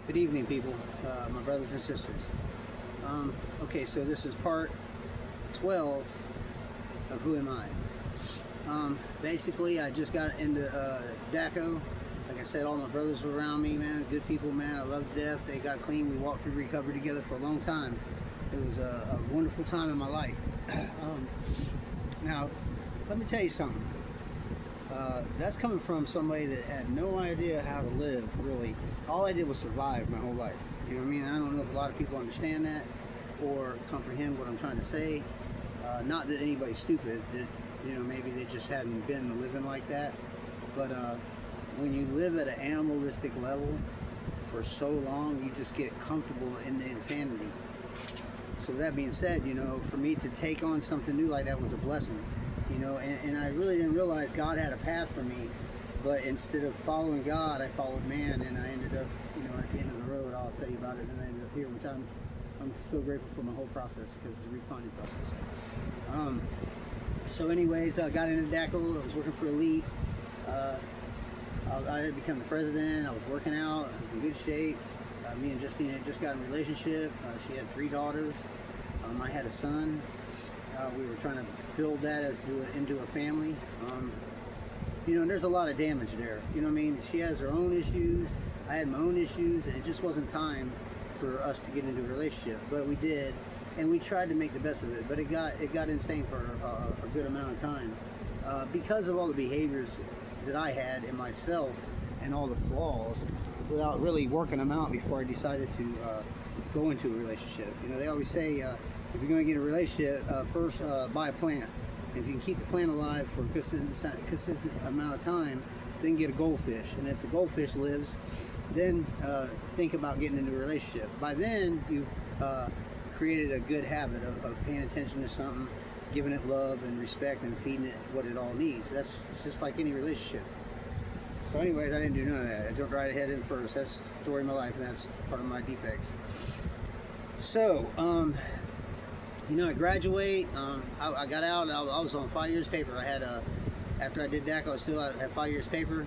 Good evening, people, my brothers and sisters. Okay, so this is part 12 of Who Am I? Basically, I just got into DACO. Like I said, all my brothers were around me, man. Good people, man. I love to death. They got clean. We walked through recovery together for a long time. It was a wonderful time in my life. Now, let me tell you something. That's coming from somebody that had no idea how to live, really. All I did was survive my whole life. You know what I mean? I don't know if a lot of people understand that or comprehend what I'm trying to say. Not that anybody's stupid, that, you know, maybe they just hadn't been living like that. But when you live at an animalistic level for so long, you just get comfortable in the insanity. So that being said, you know, for me to take on something new like that was a blessing. You know, and I really didn't realize God had a path for me, but instead of following God, I followed man, and I ended up, you know, at the end of the road. I'll tell you about it, and I ended up here, which I'm so grateful for my whole process, because it's a refining process. So anyways, I got into DACO. I was working for Elite. I had become the president. I was working out. I was in good shape. Me and Justine had just got in a relationship. She had 3 daughters. I had a son. We were trying to build that into a family. You know, and there's a lot of damage there. You know what I mean? She has her own issues. I had my own issues, and it just wasn't time for us to get into a relationship. But we did, and we tried to make the best of it. But it got insane for a good amount of time because of all the behaviors that I had in myself and all the flaws, without really working them out before I decided to go into a relationship. You know, they always say, if you're going to get in a relationship, first buy a plant. If you can keep the plant alive for a consistent amount of time, then get a goldfish. And if the goldfish lives, then think about getting into a relationship. By then, you've created a good habit of paying attention to something, giving it love and respect, and feeding it what it all needs. It's just like any relationship. So anyways, I didn't do none of that. I jumped right ahead in first. That's the story of my life, and that's part of my defects. So, you know, I graduate. I got out. I was on 5 years paper. I had after I did DACO, I still had 5 years paper.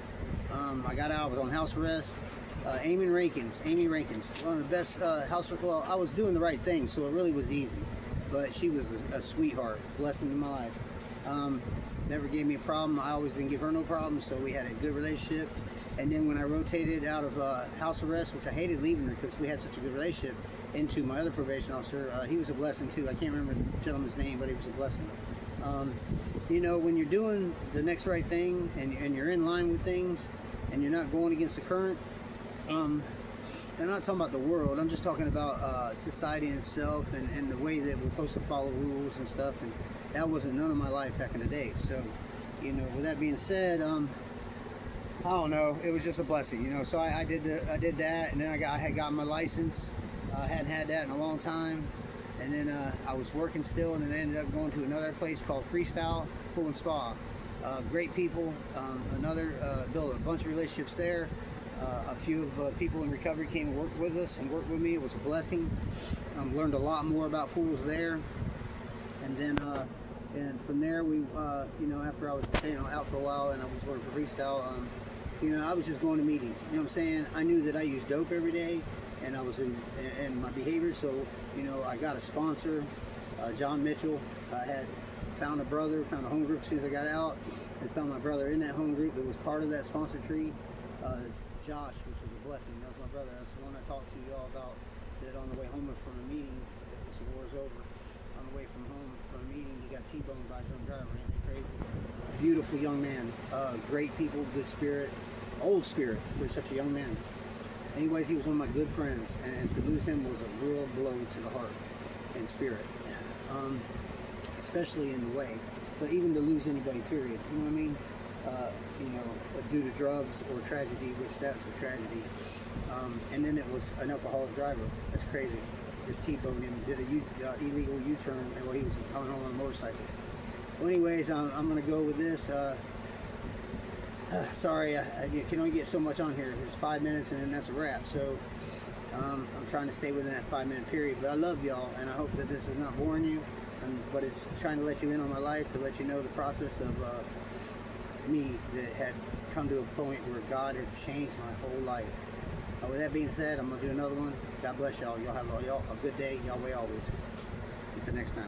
I got out. I was on house arrest. Amy Rankins, one of the best house. Well, I was doing the right thing, so it really was easy. But she was a sweetheart, blessing in my life. Never gave me a problem. I always didn't give her no problem, so we had a good relationship. And then when I rotated out of house arrest, which I hated leaving her because we had such a good relationship, into my other probation officer, he was a blessing too. I can't remember the gentleman's name, but he was a blessing. You know, when you're doing the next right thing and you're in line with things and you're not going against the current, I'm not talking about the world. I'm just talking about society itself and the way that we're supposed to follow rules and stuff. And that wasn't none of my life back in the day. So, you know, with that being said, I don't know. It was just a blessing, you know. So I did that, and then I had gotten my license. I hadn't had that in a long time, and then I was working still, and then I ended up going to another place called Freestyle Pool and Spa. Great people. Built a bunch of relationships there. A few of people in recovery came and worked with us and worked with me. It was a blessing. Learned a lot more about pools there, and then and from there we, you know, after I was, you know, out for a while and I was working for Freestyle, you know, I was just going to meetings. You know what I'm saying? I knew that I used dope every day, and I was in my behavior. So, you know, I got a sponsor, John Mitchell. I had found a home group as soon as I got out, and found my brother in that home group that was part of that sponsor tree. Josh, which was a blessing. That was my brother. That's the one I talked to you all about, that on the way home from a meeting, the war's over, on the way from home from a meeting, he got T-boned by a drunk driver. Ain't that crazy? Beautiful young man. Great people, good spirit, old spirit for such a young man. Anyways, he was one of my good friends, and to lose him was a real blow to the heart and spirit, especially in the way. But even to lose anybody, period. You know what I mean? You know, due to drugs or tragedy, which that's a tragedy. And then it was an alcoholic driver. That's crazy. Just T-boned him, did a illegal U-turn, and while he was coming home on a motorcycle. Well, anyways, I'm going to go with this. Sorry, you can only get so much on here. It's 5 minutes, and then that's a wrap. So I'm trying to stay within that 5-minute period. But I love y'all, and I hope that this is not boring you. But it's trying to let you in on my life, to let you know the process of me that had come to a point where God had changed my whole life. With that being said, I'm gonna do another one. God bless y'all. Y'all have a good day. Yahweh always. Until next time.